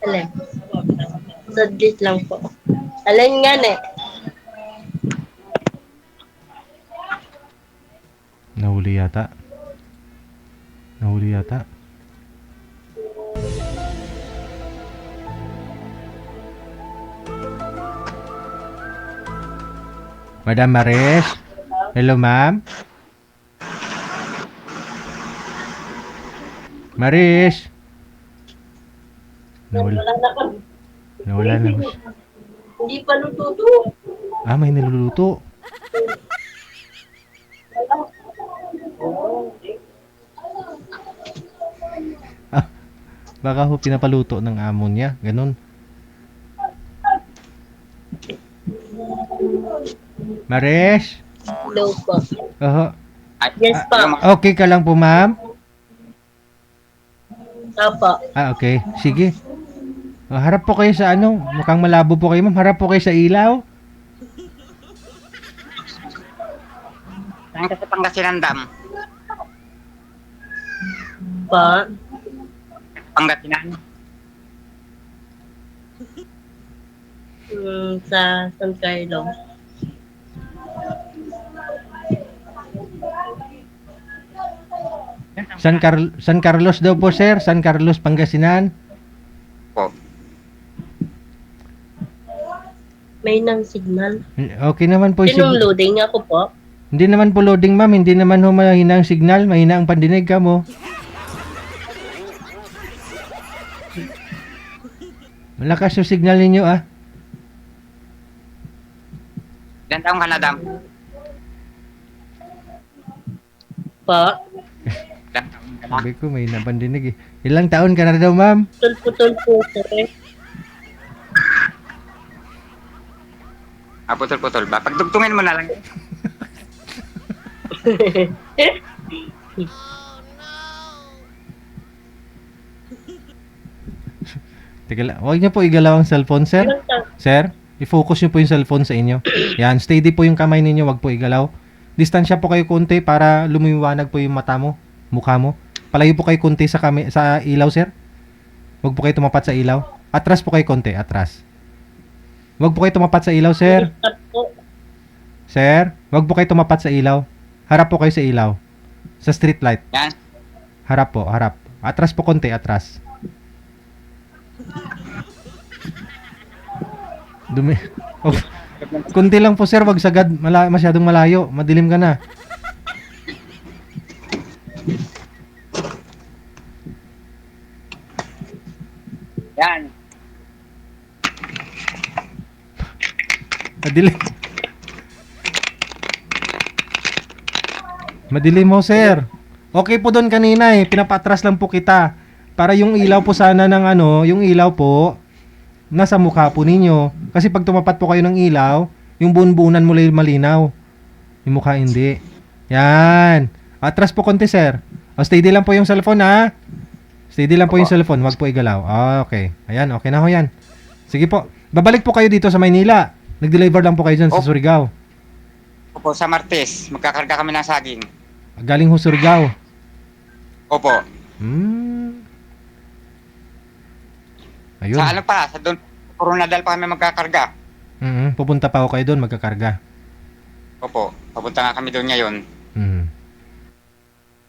Alin? Sadlit lang po. Alin nga eh. Nahuli yata. Nahuli yata. Madam Maris? Hello, ma'am? Maris? Nawala. Wala na kami. Nawala na ho siya. Hindi pa lututo. Ah, may niluluto. Ah, baka ho pinapaluto ng amo niya. Ganun. Maris? Hello po. Oho. Yes po. Okay ka lang po, ma'am? Opo. Ah, okay. Sige. Harap po kayo sa ano. Mukhang malabo po kayo, ma'am. Harap po kayo sa ilaw. Saan ka sa Pangasinan Dam? Pa. Pangasinan? Sa San Carlos. San Carlos daw po, sir. San Carlos, Pangasinan. Po. May nang signal. Okay naman po. Sinong loading ako po? Hindi naman po loading, ma'am. Hindi naman ho mahina ang signal. Mahina ang pandinig ka mo. Malakas yung signal ninyo, ah. Ilan taong ka na, Dam? Pa. Ilan taong ka na? Sabi ko, may napandinig eh. Ilang taon ka na daw, ma'am? Putol po sir. Putol-putol ba? Pagdugtungin mo na lang. Teka lang. Huwag niyo po igalaw ang cellphone, sir. Sir, i-focus niyo po yung cellphone sa inyo. Yan, steady po yung kamay ninyo. Huwag po igalaw. Distansya po kayo konti para lumiwanag po yung mata mo, mukha mo. Palayo po kayo konti sa ilaw, sir. Huwag po kayo tumapat sa ilaw. Atras po kayo konti, atras. Huwag po kayo tumapat sa ilaw, sir. Sir, huwag po kayo tumapat sa ilaw. Harap po kayo sa ilaw. Sa street light. Yan. Harap po, harap. Atras po konti, atras. Dumi. Oh. Kunti lang po, sir, wag sagad masyadong malayo. Madilim ka na. Yan. Madilim. Madilim mo, sir. Okay po doon kanina eh. Pinapatras lang po kita. Para yung ilaw po sana ng ano, yung ilaw po, nasa mukha po ninyo. Kasi pag tumapat po kayo ng ilaw, yung buon-buonan mo lang malinaw. Yung mukha hindi. Yan. Atras po konti, sir. O, steady lang po yung cellphone, ha? Steady lang po yung cellphone. Wag po igalaw. Okay. Ayan, okay na ho yan. Sige po. Babalik po kayo dito sa Maynila. Nag-deliver lang po kayo dyan sa Surigao. Opo, sa Martes. Magkakarga kami ng saging. Galing ho Surigao. Opo. Ayun. Sa ano pa? Sa doon, Coronadal pa kami magkakarga. Pupunta pa ako kayo doon, magkakarga. Opo. Papunta nga kami doon ngayon.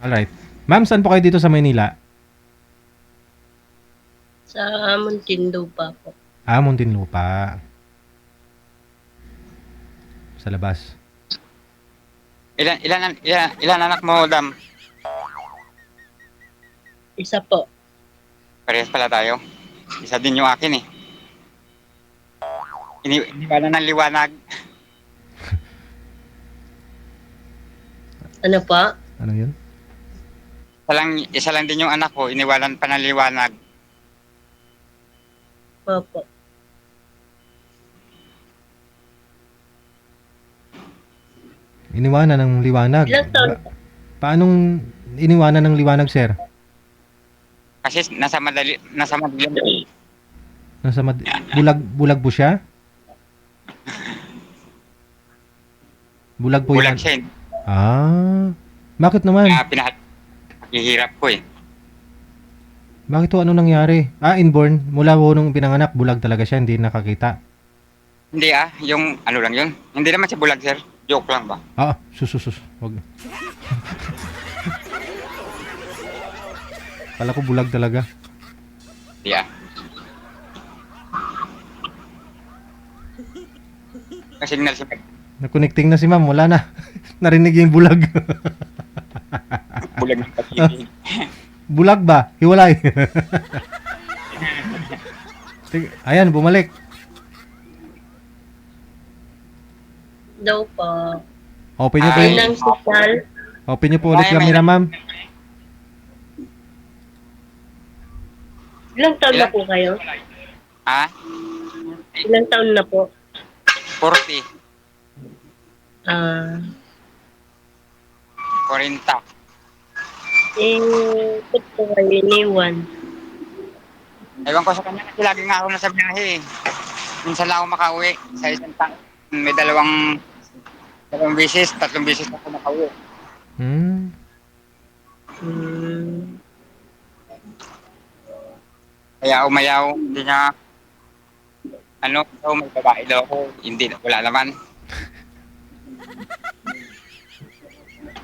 Alright. Ma'am, saan po kayo dito sa Maynila? Sa Muntinlupa po. Muntinlupa. Sa labas. Ilan anak mo, Dam? Isa po. Parehas pala tayo. Isa din yung akin eh. Iniwanan ng liwanag. Ano pa? Ano yun? Isa lang din yung anak ko. Iniwanan pa ng liwanag. Opo. Iniwanan ng liwanag. Ilang taon? Paanong iniwanan ng liwanag, sir? Kasi nasa madilim. Bulag po siya? Bulag po Bulag yan. siya. Bakit naman? Kaya pinahihirap ko eh. Bakit ho? Ano nangyari? Inborn. Mula ho nung pinanganak, bulag talaga siya. Hindi nakakita. Hindi yung ano lang yun. Hindi naman siya bulag, sir. Joke lang ba? Sus. Wag. Kala ko bulag talaga. Hindi Signal si Meg. Na-connecting na si ma'am. Wala na. Narinig yung bulag. Bulag ng pag-ibig. Bulag ba? Hiwalay. Ayan, bumalik. Daw po. Open niyo po Ay. yung... Ilang signal? Open niyo po ulit Ay, camera, ma'am. Ilang taon na po kayo? Ilang taon na po? 40. Ah, 40. ba't po kayo iniwan? Ewan ko sa kanya kasi lagi nga ako nasa biyahe. Minsan lang ako makauwi sa isang taon. May dalawang beses, 3 beses ako makauwi. Hmm. Hmm. Kaya umayaw, hindi niya may babae daw ako. Hindi, wala naman.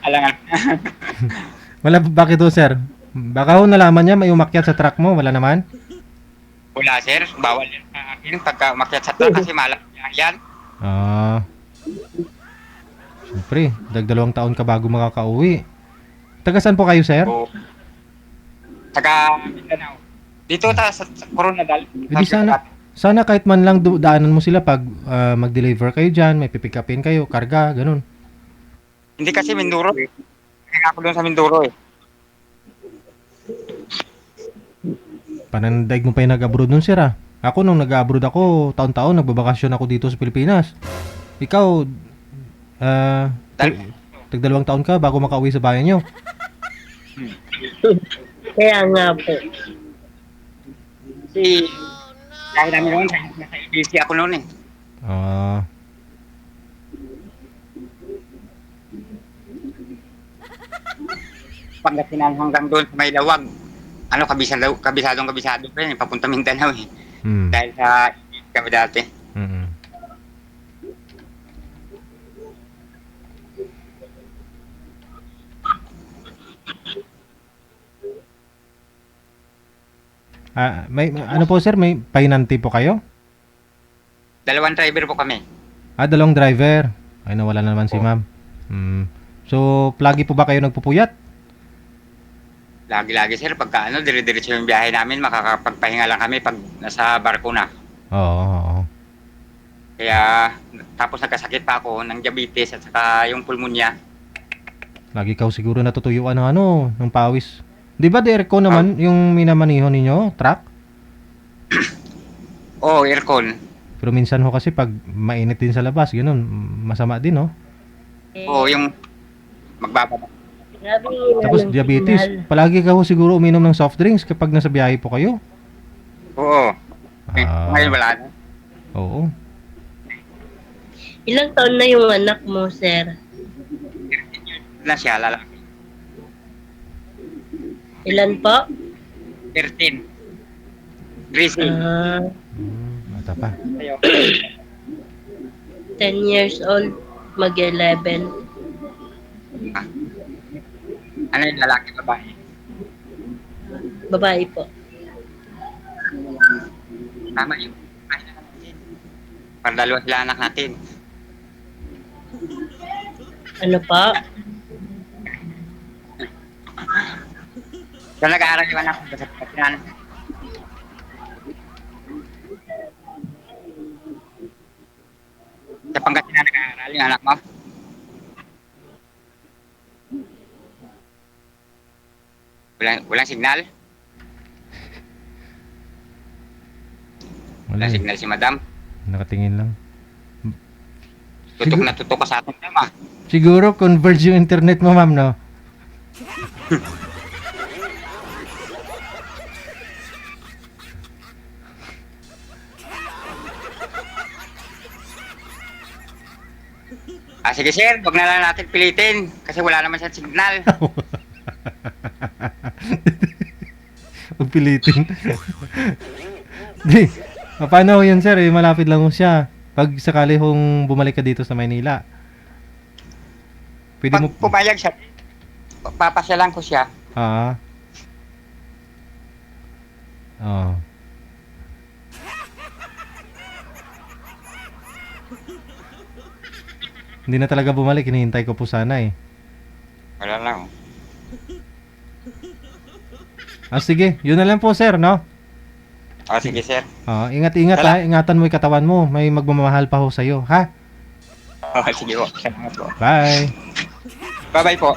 Alangan. Wala, bakit ho, sir? Baka ho nalaman niya may umakyat sa truck mo. Wala naman? Wala, sir. Bawal yan sa akin pagka umakyat sa truck kasi malaki yan. Siyempre, 2 taon ka bago makakauwi. Taga saan po kayo, sir? O, taga Mindanao. Dito sa Coronadal. Hindi sana kahit man lang daanan mo sila pag mag-deliver kayo dyan, may pipick upin kayo, karga, ganun. Hindi kasi Mindoro eh. Kaya ako doon sa Mindoro eh. Panandaig mo pa yung nag-abroad nun, sir, ah. Ako, nung nag-abroad ako, taon-taon, nagbabakasyon ako dito sa Pilipinas. Ikaw, tag 2 taon ka bago makauwi sa bayan nyo. Kaya nga po. Kasi, dahil namin noon, nasa ABC ako noon eh. Pangasinan hanggang doon sa may lawag. Kabisadong pa yun, papunta Mindanao eh. Dahil sa kami dati. May ano po, sir, may painanti po kayo? 2 driver po kami. 2 driver. Ay, nawala na naman si ma'am. So, lagi po ba kayo nagpupuyat? Lagi-lagi sir, pagka dire-diretso yung biyahe namin, makakapagpahinga lang kami pag nasa barko na. Oo. Kaya, tapos nagkasakit pa ako ng diabetes at saka yung pulmonya. Lagi ka siguro natutuyuan ng pawis. Di ba aircon naman yung minamaniho ninyo, truck? Oo, aircon. Pero minsan ho kasi pag mainit din sa labas, ganun, masama din, no? Oo, yung magbababa. Grabe, Tapos walang diabetes. signal. Palagi ka ho siguro uminom ng soft drinks kapag nasa biyahe po kayo. Oo. Ngayon wala na. Oo. Ilang taon na yung anak mo, sir? Na siya, lalaki. Ilan po? 13. Gracie. Mata pa. Ayo. 10 years old, mag-11. Ano yung lalaki, babae? Babae po. Tama yun. Para 2 sila anak natin. Ano pa? So nag-aaral yung anak ko sa Pilipinas. Sa Pangasinan nag-aaral yung anak mo? Walang signal? Wala Walang eh. signal si madam. Nakatingin lang. Tutok na tutok ka sa atin, tama. Siguro converge yung internet mo, ma'am, no? Sige sir, wag na lang natin pilitin kasi wala naman siyang signal. Huwag Pipilitin. Di, paano yun sir? Eh, malapit lang ho siya. Pag sakali hong bumalik ka dito sa Maynila. Pwede Pag mo... pumayag siya, papasyalan ko siya. Ah. Oh. Hindi na talaga bumalik. Hinihintay ko po sana eh. Wala lang. Ah, sige. Yun na lang po, sir, no? O, sige, sir. Ah, ingat-ingat ha. Ingatan mo yung katawan mo. May magmamahal pa ho sa'yo, ha? O, sige po. Salamat po. Bye. Bye-bye po.